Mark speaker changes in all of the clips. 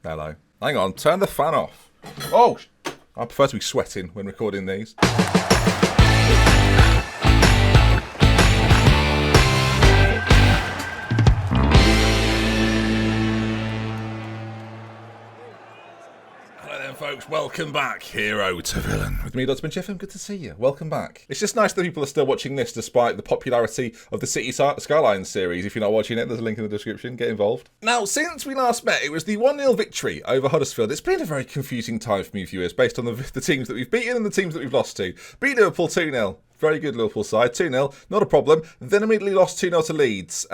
Speaker 1: Hello. Hang on, turn the fan off. Oh, I prefer to be sweating when recording these. Folks, welcome back, hero to villain. With me, Dr. Jeffem, good to see you. Welcome back. It's just nice that people are still watching this despite the popularity of the City Skylines series. If you're not watching it, there's a link in the description. Get involved. Now, since we last met, it was the 1-0 victory over Huddersfield. It's been a very confusing time for me, viewers, based on the teams that we've beaten and the teams that we've lost to. Beat Liverpool 2-0. Very good Liverpool side. 2-0. Not a problem. Then immediately lost 2-0 to Leeds.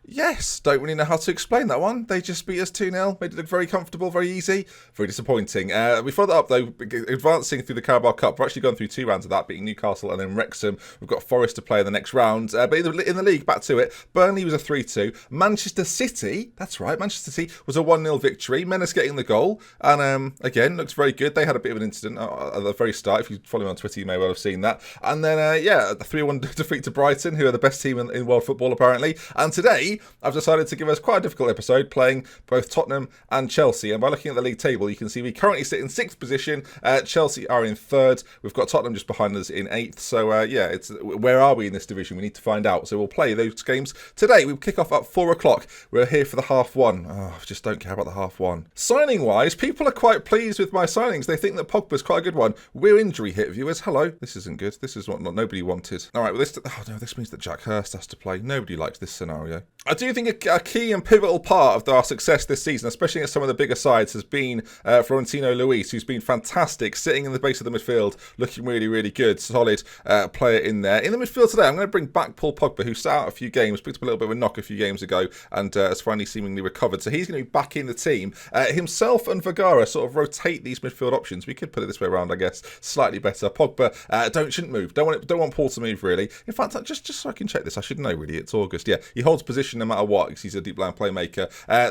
Speaker 1: Yes, don't really know how to explain that one. They just beat us 2-0, made it look very comfortable, very easy, very disappointing. We followed that up, though, advancing through the Carabao Cup. We're actually going through 2 rounds of that, beating Newcastle and then Wrexham. We've got Forest to play in the next round. But in the league, back to it, Burnley was a 3-2. Manchester City, that's right, Manchester City was a 1-0 victory. Menace getting the goal. And again, looks very good. They had a bit of an incident at the very start. If you follow me on Twitter, you may well have seen that. And then, a 3-1 defeat to Brighton, who are the best team in world football, apparently. And today, I've decided to give us quite a difficult episode, playing both Tottenham and Chelsea. And by looking at the league table, you can see we currently sit in 6th position. Chelsea are in 3rd. We've got Tottenham just behind us in 8th. So it's where are we in this division? We need to find out. So we'll play those games today. We kick off at 4 o'clock. We're here for the half one. Oh, I just don't care about the half one. Signing wise, people are quite pleased with my signings. They think that Pogba's quite a good one. We're injury hit, viewers. Hello. This isn't good. This is what nobody wanted. All right. Well, this means that Jack Hurst has to play. Nobody likes this scenario. I do think a key and pivotal part of our success this season, especially against some of the bigger sides, has been Florentino Luis, who's been fantastic, sitting in the base of the midfield, looking really, really good, solid player in there. In the midfield today, I'm going to bring back Paul Pogba, who sat out a few games, picked up a little bit of a knock a few games ago, and has finally seemingly recovered. So he's going to be back in the team. Himself and Vergara sort of rotate these midfield options. We could put it this way around, I guess, slightly better. Pogba shouldn't move. Don't want Paul to move, really. In fact, just so I can check this, I should know, really. It's August. Yeah, he holds position no matter what, because he's a deep line playmaker.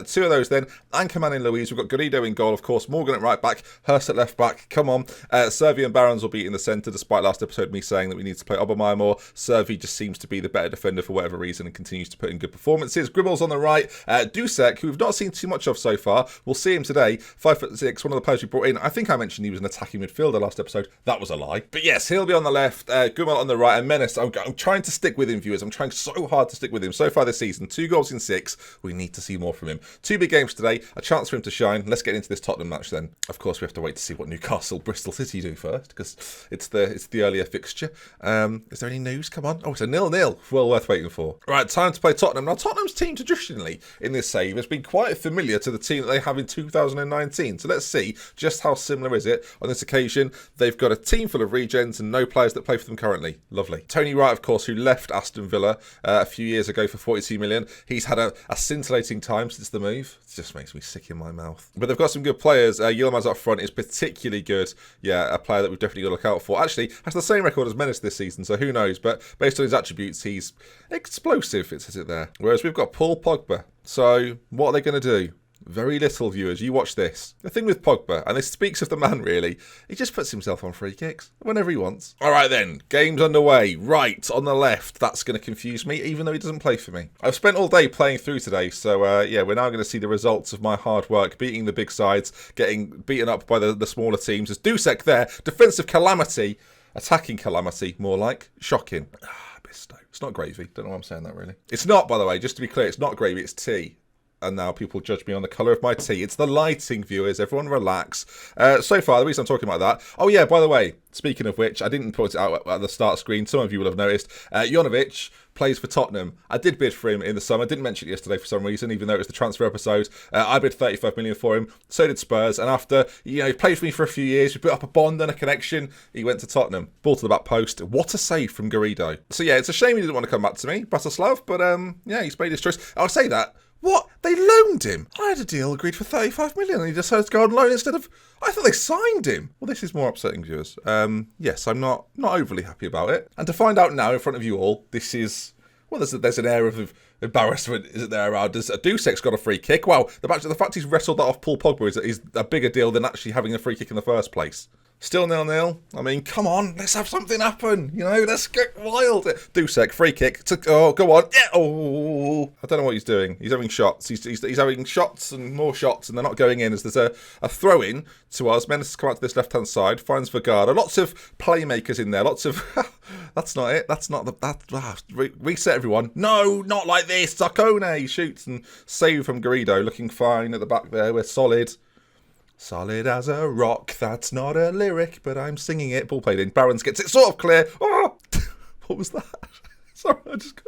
Speaker 1: 2 of those then. Anchorman in Louise. We've got Garrido in goal, of course. Morgan at right back. Hurst at left back. Come on. Servi and Barons will be in the centre, despite last episode me saying that we need to play Obermeyer more. Servi just seems to be the better defender for whatever reason and continues to put in good performances. Gribble's on the right. Dusek, who we've not seen too much of so far. We'll see him today. 5'6", one of the players we brought in. I think I mentioned he was an attacking midfielder last episode. That was a lie. But yes, he'll be on the left. Gummel on the right. And Menace, I'm trying to stick with him, viewers. I'm trying so hard to stick with him. So far this season, 2 goals in 6. We need to see more from him. 2 big games today, a chance for him to shine. Let's get into this Tottenham match then. Of course, we have to wait to see what Newcastle, Bristol City do first, because it's the earlier fixture. Is there any news? Come on. Oh, it's a 0-0. Well worth waiting for. Right, time to play Tottenham. Now, Tottenham's team traditionally in this save has been quite familiar to the team that they have in 2019. So let's see just how similar is it on this occasion. They've got a team full of regens and no players that play for them currently. Lovely. Tony Wright, of course, who left Aston Villa a few years ago for 42 million. He's had a scintillating time since the move. It just makes me sick in my mouth. But they've got some good players. Yilmaz up front is particularly good. Yeah, a player that we've definitely got to look out for. Actually, has the same record as Menace this season, so who knows? But based on his attributes, he's explosive, it says it there. Whereas we've got Paul Pogba. So what are they going to do? Very little, viewers. You watch this. The thing with Pogba, and this speaks of the man really, he just puts himself on free kicks whenever he wants. All right then, game's underway. Right, on the left. That's going to confuse me, even though he doesn't play for me. I've spent all day playing through today, so yeah, we're now going to see the results of my hard work, beating the big sides, getting beaten up by the smaller teams. There's Dusek there, defensive calamity, attacking calamity, more like. Shocking. Bisto. It's not gravy. Don't know why I'm saying that, really. It's not, by the way, just to be clear, it's not gravy, it's tea. And now people judge me on the colour of my tea. It's the lighting, viewers. Everyone relax. So far, the reason I'm talking about that... Oh, yeah, by the way, speaking of which, I didn't put it out at the start screen. Some of you will have noticed. Jonovic plays for Tottenham. I did bid for him in the summer. Didn't mention it yesterday for some reason, even though it was the transfer episode. I bid 35 million for him. So did Spurs. And after, he played for me for a few years. We built up a bond and a connection. He went to Tottenham. Ball to the back post. What a save from Garrido. So, yeah, it's a shame he didn't want to come back to me, Bratislav. But, yeah, he's made his choice. I'll say that. What? They loaned him? I had a deal agreed for 35 million and he decided to go on loan instead of... I thought they signed him. Well, this is more upsetting, viewers. Yes, I'm not overly happy about it. And to find out now in front of you all, this is... Well, there's an air of embarrassment, isn't there, around us? Dusek's got a free kick. Wow, the fact he's wrestled that off Paul Pogba is a bigger deal than actually having a free kick in the first place. Still 0-0. I mean, come on, let's have something happen. You know, let's get wild. Dusek, free kick. Oh, go on. Yeah. Oh, I don't know what he's doing. He's having shots. He's having shots and more shots, and they're not going in as there's a throw in to us. Menace come out to this left-hand side, finds Vergara. Lots of playmakers in there. Lots of... That's not it. That's not the... reset, everyone. No, not like this. Sarkone shoots and save from Garrido. Looking fine at the back there. We're solid. Solid as a rock. That's not a lyric, but I'm singing it. Ball played in. Barons gets it sort of clear. Oh! What was that? Sorry, I just...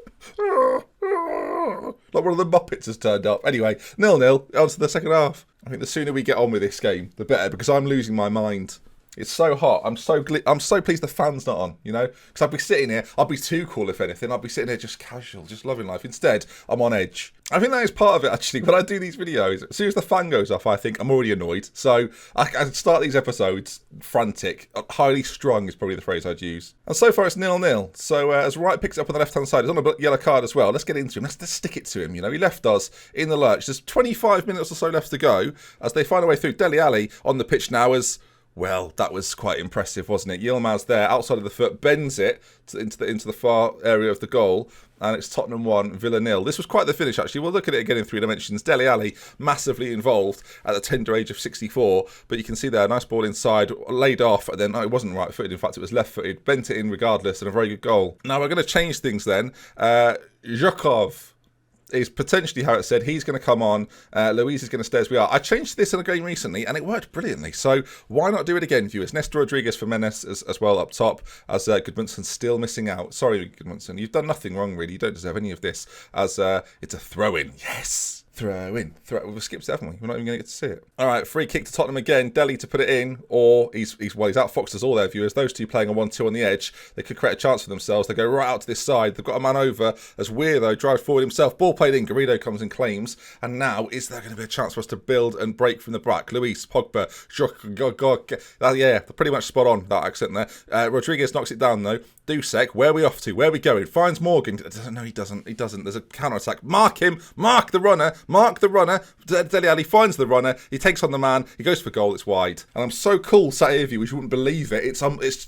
Speaker 1: like one of the Muppets has turned up. Anyway, 0-0. On to the second half. I think the sooner we get on with this game, the better, because I'm losing my mind. It's so hot. I'm so pleased the fan's not on, you know? Because I'd be sitting here, I'd be too cool if anything. I'd be sitting here just casual, just loving life. Instead, I'm on edge. I think that is part of it, actually. When I do these videos, as soon as the fan goes off, I think I'm already annoyed. So I start these episodes frantic. Highly strung is probably the phrase I'd use. And so far, it's 0-0. So as Wright picks it up on the left-hand side, he's on a yellow card as well. Let's get into him. Let's stick it to him, you know? He left us in the lurch. There's 25 minutes or so left to go as they find a way through. Dele Alli on the pitch now as... Well, that was quite impressive, wasn't it? Yilmaz there, outside of the foot, bends it into the far area of the goal, and it's Tottenham 1, Villa 0. This was quite the finish, actually. We'll look at it again in 3 dimensions. Dele Alli, massively involved at the tender age of 64, but you can see there, nice ball inside, laid off, and then, no, it wasn't right-footed, in fact, it was left-footed, bent it in regardless, and a very good goal. Now, we're going to change things then. Zhukov is potentially how it said. He's going to come on. Luis is going to stay as we are. I changed this in a game recently, and it worked brilliantly. So why not do it again, viewers? Nestor Rodriguez for Menes as well up top, as Gudmundsson still missing out. Sorry, Gudmundsson. You've done nothing wrong, really. You don't deserve any of this, as it's a throw-in. Yes! Throw in. We've skipped it, haven't we? We're not even going to get to see it. All right, free kick to Tottenham again. Dele to put it in, or he's outfoxed us all there, viewers. Those two playing a 1-2 on the edge. They could create a chance for themselves. They go right out to this side. They've got a man over as Weir, though, drives forward himself. Ball played in. Garrido comes and claims. And now, is there going to be a chance for us to build and break from the back? Luis, Pogba, yeah, they're pretty much spot on, that accent there. Rodriguez knocks it down, though. Dusek, where are we off to? Where are we going? Finds Morgan. No, he doesn't. There's a counter-attack. Mark him. Mark the runner. Dele Alli finds the runner. He takes on the man. He goes for goal. It's wide. And I'm so cool sat here, you wouldn't believe it. It's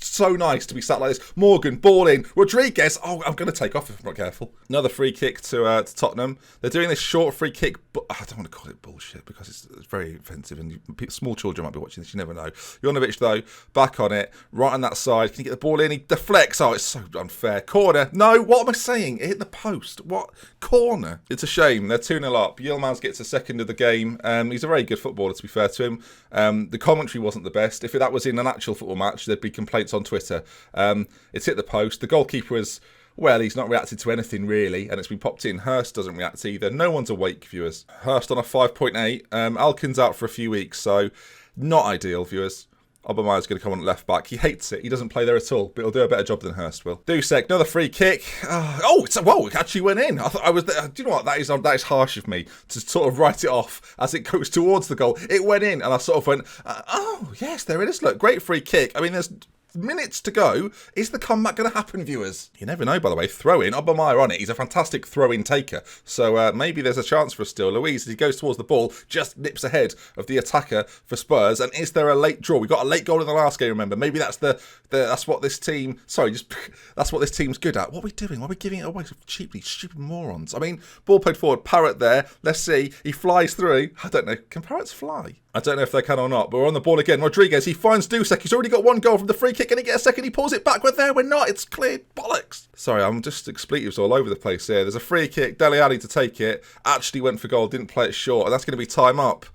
Speaker 1: so nice to be sat like this. Morgan, ball in. Rodriguez. Oh, I'm going to take off if I'm not careful. Another free kick to Tottenham. They're doing this short free kick, but I don't want to call it bullshit because it's very offensive and small children might be watching this. You never know. Jovanovic, though, back on it. Right on that side. Can you get the ball in? He deflects. Oh, it's so unfair. Corner. No, what am I saying? It hit the post. What? Corner. It's a shame. They're 2-0 up. Yilmaz gets a second of the game. He's a very good footballer, to be fair to him. The commentary wasn't the best. If that was in an actual football match, there'd be complaints on Twitter. It's hit the post. The goalkeeper is... Well, he's not reacted to anything, really, and it's been popped in. Hurst doesn't react either. No one's awake, viewers. Hurst on a 5.8. Alkin's out for a few weeks, so not ideal, viewers. Aubameyang's going to come on at left back. He hates it. He doesn't play there at all, but he'll do a better job than Hurst will. Dusek, another free kick. Whoa, it actually went in. I thought I was there. Do you know what? That is harsh of me to sort of write it off as it goes towards the goal. It went in, and I sort of went, oh, yes, there it is. Look, great free kick. I mean, there's minutes to go. Is the comeback going to happen, viewers? You never know, by the way. Throw-in. Aubameyang on it. He's a fantastic throw-in taker. So maybe there's a chance for us still. Luis, as he goes towards the ball, just nips ahead of the attacker for Spurs. And is there a late draw? We got a late goal in the last game, remember? Maybe that's that's what this team... Sorry, that's what this team's good at. What are we doing? Why are we giving it away so cheaply? Stupid morons. I mean, ball played forward. Parrott there. Let's see. He flies through. I don't know. Can Parrots fly? I don't know if they can or not, but we're on the ball again. Rodriguez, he finds Dusek. He's already got one goal from the free kick. Can he get a second? He pulls it back. We're there. We're not. It's cleared. Bollocks. Sorry, I'm just expletives all over the place here. There's a free kick. Dele Alli to take it. Actually went for goal. Didn't play it short. And that's going to be time up.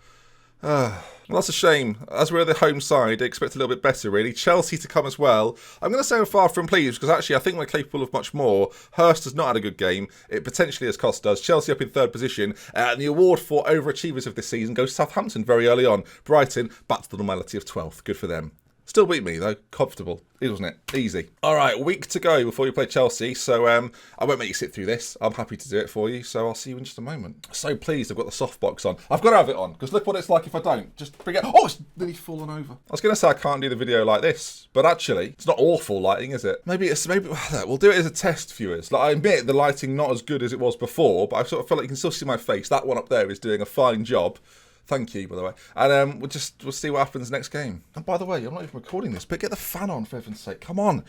Speaker 1: Well, that's a shame. As we're the home side, I expect a little bit better, really. Chelsea to come as well. I'm going to say I'm far from pleased because actually I think we're capable of much more. Hurst has not had a good game. It potentially has cost us. Chelsea up in third position. And the award for overachievers of this season goes to Southampton very early on. Brighton, back to the normality of 12th. Good for them. Still beat me, though. Comfortable. Wasn't it? Easy. All right, week to go before you play Chelsea. So I won't make you sit through this. I'm happy to do it for you. So I'll see you in just a moment. So pleased I've got the softbox on. I've got to have it on because look what it's like if I don't. Just bring it. Oh, it's nearly fallen over. I was going to say I can't do the video like this, but actually it's not awful lighting, is it? Maybe we'll do it as a test, viewers. Like I admit the lighting not as good as it was before, but I sort of feel like you can still see my face. That one up there is doing a fine job. Thank you, by the way. And we'll see what happens next game. And by the way, I'm not even recording this, but get the fan on, for heaven's sake. Come on,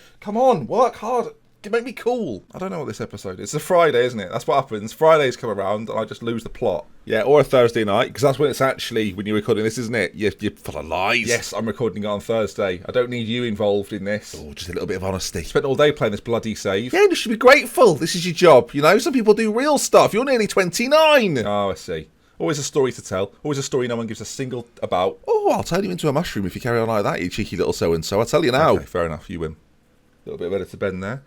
Speaker 1: work hard. Make me cool. I don't know what this episode is. It's a Friday, isn't it? That's what happens. Fridays come around and I just lose the plot. Yeah, or a Thursday night, because that's when it's actually, when you're recording this, isn't it? You're full of lies. Yes, I'm recording it on Thursday. I don't need you involved in this. Oh, just a little bit of honesty. Spent all day playing this bloody save. Yeah, you should be grateful. This is your job, you know? Some people do real stuff. You're nearly 29. Oh, I see. Always a story to tell. Always a story no one gives a single about. Oh, I'll turn you into a mushroom if you carry on like that, you cheeky little so-and-so. I'll tell you now. Okay, fair enough. You win. A little bit better to Ben there.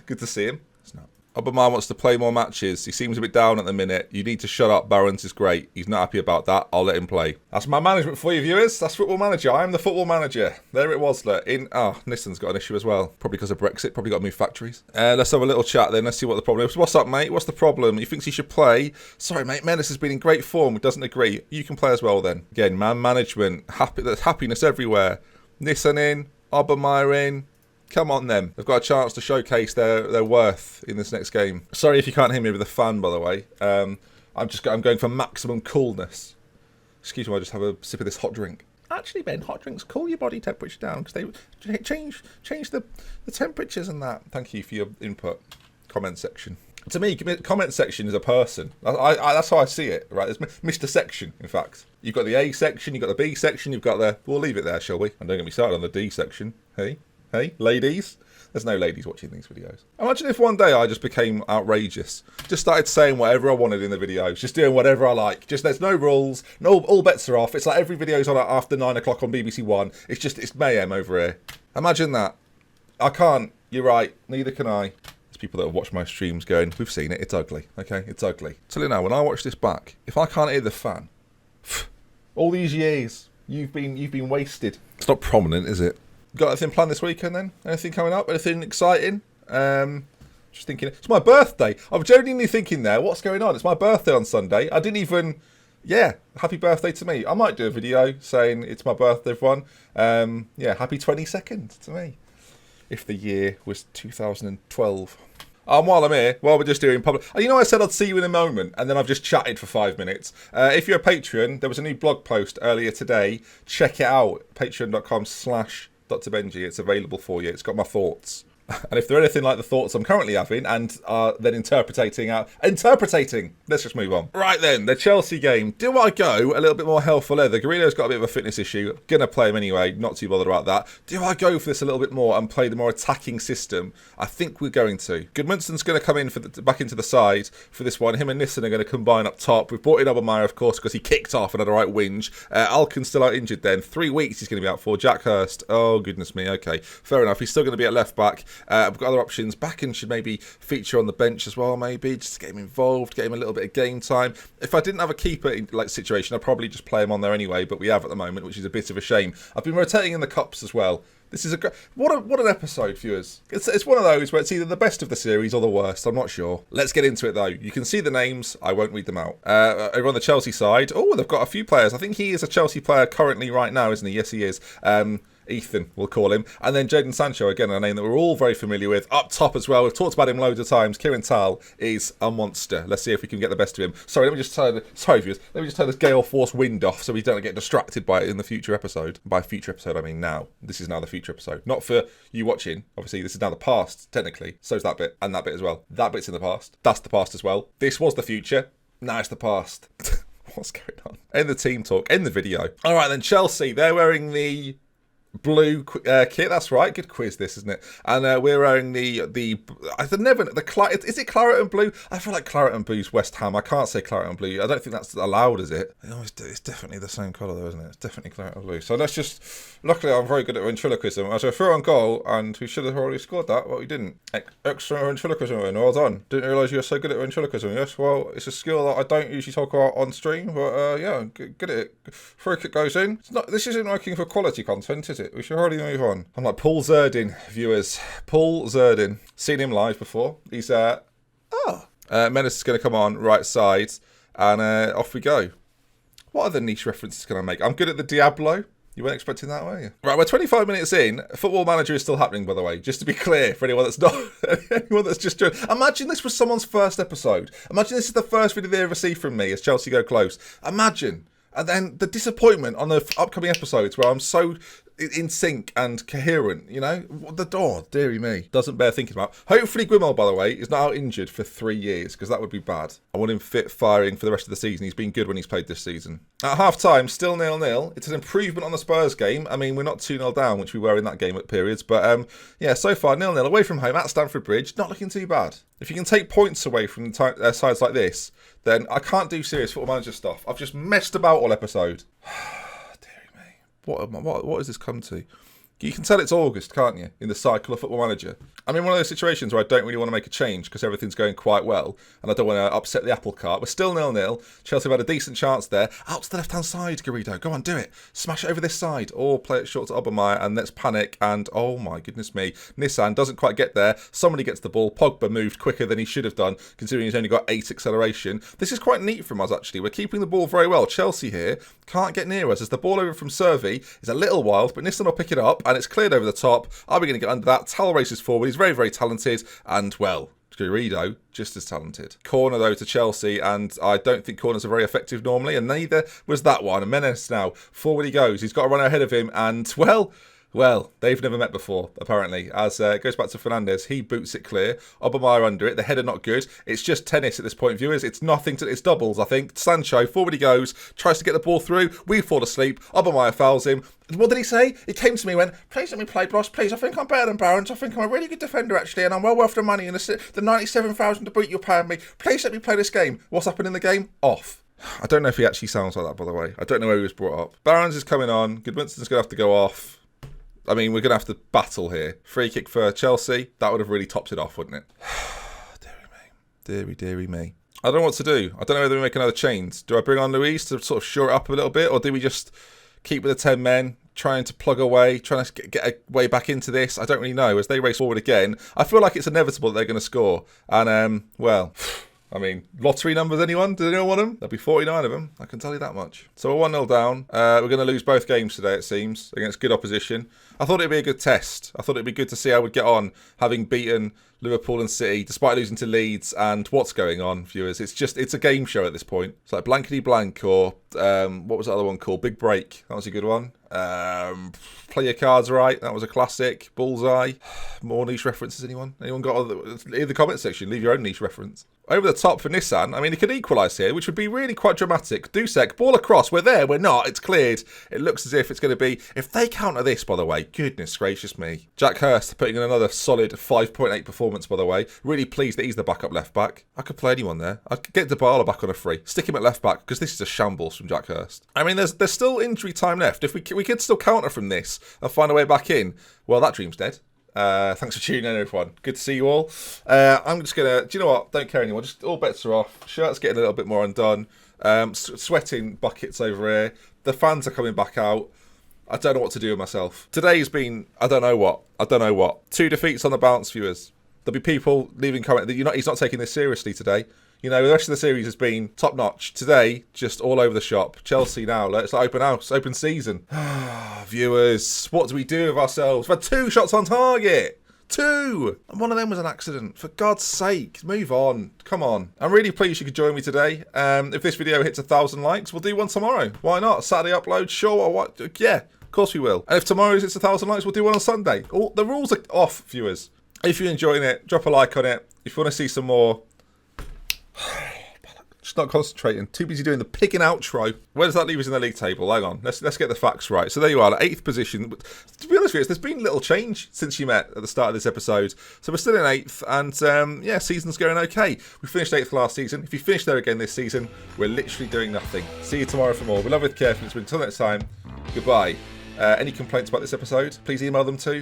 Speaker 1: Good to see him. Snap. Aubameyang wants to play more matches. He seems a bit down at the minute. You need to shut up. Barron's is great. He's not happy about that. I'll let him play. That's my management for you, viewers. That's Football Manager. I am the Football Manager. There it was. Nissan's got an issue as well. Probably because of Brexit. Probably got to move factories. Let's have a little chat then. Let's see what the problem is. What's up, mate? What's the problem? He thinks he should play. Sorry, mate. Menace has been in great form. Doesn't agree. You can play as well then. Again, man management. There's happiness everywhere. Nissan in. Aubameyang in. Come on, them. They've got a chance to showcase their worth in this next game. Sorry if you can't hear me with the fan, by the way. I'm going for maximum coolness. Excuse me, I just have a sip of this hot drink. Actually, Ben, hot drinks cool your body temperature down because they change the temperatures and that. Thank you for your input. Comment section. To me, comment section is a person. That's how I see it, right? There's Mr. Section, in fact. You've got the A section, you've got the B section, you've got the... We'll leave it there, shall we? And don't get me started on the D section. Hey, ladies. There's no ladies watching these videos. Imagine if one day I just became outrageous. Just started saying whatever I wanted in the videos. Just doing whatever I like. Just there's no rules. No, all bets are off. It's like every video's on after 9 o'clock on BBC One. It's mayhem over here. Imagine that. I can't. You're right. Neither can I. There's people that have watched my streams going, we've seen it. It's ugly. Okay, it's ugly. Tell you now, when I watch this back, if I can't hear the fan, all these years you've been wasted. It's not prominent, is it? Got anything planned this weekend then? Anything coming up? Anything exciting? Just thinking, it's my birthday. I'm genuinely thinking there, what's going on? It's my birthday on Sunday. I didn't even, happy birthday to me. I might do a video saying it's my birthday, everyone. Happy 22nd to me. If the year was 2012. While I'm here, while we're just doing public... You know I said I'd see you in a moment, and then I've just chatted for 5 minutes. If you're a Patreon, there was a new blog post earlier today. Check it out. Patreon.com/Dr. Benji. It's available for you. It's got my thoughts. And if they're anything like the thoughts I'm currently having and are then interpreting, let's just move on. Right then, the Chelsea game. Do I go a little bit more hell for leather? Garrido's got a bit of a fitness issue. Gonna play him anyway, not too bothered about that. Do I go for this a little bit more and play the more attacking system? I think we're going to. Goodmanson's going to come in back into the side for this one. Him and Nissan are going to combine up top. We've brought in Aubameyang, of course, because he kicked off and had a right whinge. Alkin's still out injured then. 3 weeks he's going to be out for. Jack Hurst. Oh, goodness me. Okay, fair enough. He's still going to be at left back. I've got other options. Backen should maybe feature on the bench as well, maybe, just to get him involved, get him a little bit of game time. If I didn't have a keeper situation, I'd probably just play him on there anyway, but we have at the moment, which is a bit of a shame. I've been rotating in the cups as well. This is what an episode, viewers. It's one of those where it's either the best of the series or the worst. I'm not sure. Let's get into it, though. You can see the names. I won't read them out. Over on the Chelsea side, they've got a few players. I think he is a Chelsea player currently right now, isn't he? Yes, he is. Ethan, we'll call him. And then Jadon Sancho, again, a name that we're all very familiar with. Up top as well. We've talked about him loads of times. Kieran Tal is a monster. Let's see if we can get the best of him. Sorry, let me just turn this Gale Force wind off so we don't get distracted by it in the future episode. By future episode, I mean now. This is now the future episode. Not for you watching. Obviously, this is now the past, technically. So's that bit, and that bit as well. That bit's in the past. That's the past as well. This was the future. Now it's the past. What's going on? End the team talk. End the video. All right, then, Chelsea. They're wearing the blue kit, that's right. Good quiz, this, isn't it? And we're wearing the is it claret and blue? I feel like claret and blue's West Ham. I can't say claret and blue. I don't think that's allowed, is it? It's definitely the same colour, though, isn't it? It's definitely claret and blue. So let's just. Luckily, I'm very good at ventriloquism. As a throw on goal, and we should have already scored that, but we didn't. Extra ventriloquism, and well done. Didn't realise you were so good at ventriloquism. Yes, well, it's a skill that I don't usually talk about on stream, but good at it. Free kick goes in. This isn't working for quality content, is it? We should already move on. I'm like Paul Zerdin, viewers. Paul Zerdin. Seen him live before. He's Menace is going to come on right side, and off we go. What other niche references can I make? I'm good at the Diablo. You weren't expecting that, were you? Right, we're 25 minutes in. Football Manager is still happening, by the way. Just to be clear, for anyone that's not, anyone that's just joined. Imagine this was someone's first episode. Imagine this is the first video they ever see from me as Chelsea go close. Imagine And then the disappointment on the upcoming episodes where I'm so in sync and coherent, you know? The door, dearie me. Doesn't bear thinking about. Hopefully Gwimmel, by the way, is not out injured for 3 years, because that would be bad. I want him fit, firing for the rest of the season. He's been good when he's played this season. At half-time, still 0-0. It's an improvement on the Spurs game. I mean, we're not 2-0 down, which we were in that game at periods. But, yeah, so far, 0-0 away from home at Stamford Bridge. Not looking too bad. If you can take points away from sides like this, then I can't do serious Football Manager stuff. I've just messed about all episode. What has this come to? You can tell it's August, can't you, in the cycle of Football Manager? I'm in one of those situations where I don't really want to make a change because everything's going quite well and I don't want to upset the apple cart. We're still 0-0. Chelsea have had a decent chance there. Out to the left-hand side, Garrido. Go on, do it. Smash it over this side. Or play it short to Obermeyer and let's panic. And, oh my goodness me, Nissan doesn't quite get there. Somebody gets the ball. Pogba moved quicker than he should have done, considering he's only got 8 acceleration. This is quite neat from us, actually. We're keeping the ball very well. Chelsea here can't get near us as the ball over from Servi is a little wild, but Nissan will pick it up and it's cleared over the top. Are we going to get under that? Tal races forward. He's very, very talented. And, well, Garrido, just as talented. Corner, though, to Chelsea. And I don't think corners are very effective normally. And neither was that one. And Menace now. Forward he goes. He's got to run ahead of him. And, well, they've never met before, apparently. As it goes back to Fernandes, he boots it clear. Obermeyer under it. The header not good. It's just tennis at this point, viewers. It's nothing to... It's doubles, I think. Sancho, forward he goes. Tries to get the ball through. We fall asleep. Obermeyer fouls him. What did he say? He came to me and went, please let me play, boss, please. I think I'm better than Barons. I think I'm a really good defender, actually, and I'm well worth the money and the 97,000 to boot you're paying me. Please let me play this game. What's happened in the game? Off. I don't know if he actually sounds like that, by the way. I don't know where he was brought up. Barons is coming on. Goodwinson's going to have to go off. I mean, we're going to have to battle here. Free kick for Chelsea. That would have really topped it off, wouldn't it? Deary me. I don't know what to do. I don't know whether we make another change. Do I bring on Luis to sort of shore it up a little bit? Or do we just keep with the 10 men, trying to plug away, trying to get a way back into this? I don't really know. As they race forward again, I feel like it's inevitable that they're going to score. And, well... I mean, lottery numbers, anyone? Does anyone want them? There'll be 49 of them, I can tell you that much. So we're 1-0 down. We're going to lose both games today, it seems, against good opposition. I thought it'd be a good test. I thought it'd be good to see how we'd get on, having beaten Liverpool and City, despite losing to Leeds. And what's going on, viewers? It's a game show at this point. It's like Blankety Blank, or what was the other one called? Big Break. That was a good one. Play your cards right. That was a classic. Bullseye. More niche references, anyone? Anyone got in the comment section? Leave your own niche reference. Over the top for Nissan. I mean, he could equalise here, which would be really quite dramatic. Dusek, ball across. We're there. We're not. It's cleared. It looks as if it's going to be... If they counter this, by the way, goodness gracious me. Jack Hurst putting in another solid 5.8 performance, by the way. Really pleased that he's the backup left back. I could play anyone there. I could get Dybala back on a free. Stick him at left back, because this is a shambles from Jack Hurst. I mean, there's still injury time left. If we could still counter from this and find a way back in, well, that dream's dead. Thanks for tuning in, everyone. Good to see you all. I'm just going to... Do you know what? Don't care anymore. Just all bets are off. Shirt's getting a little bit more undone. Sweating buckets over here. The fans are coming back out. I don't know what to do with myself. Today's been... I don't know what. 2 defeats on the bounce, viewers. There'll be people leaving comment that he's not taking this seriously today. You know, the rest of the series has been top-notch. Today, just all over the shop. Chelsea now, let's open house, open season. Viewers, what do we do with ourselves? We've had 2 shots on target. 2! And one of them was an accident. For God's sake, move on. Come on. I'm really pleased you could join me today. If this video hits 1,000 likes, we'll do one tomorrow. Why not? Saturday upload, sure. Or what? Yeah, of course we will. And if tomorrow's hits 1,000 likes, we'll do one on Sunday. The rules are off, viewers. If you're enjoying it, drop a like on it. If you want to see some more... Just not concentrating. Too busy doing the picking outro. Where does that leave us in the league table? Hang on. Let's get the facts right. So there you are, 8th position. To be honest with you, there's been little change since you met at the start of this episode. So we're still in 8th, and yeah, season's going okay. We finished 8th last season. If you finish there again this season, we're literally doing nothing. See you tomorrow for more. We love with care. Until next time, goodbye. Any complaints about this episode, please email them to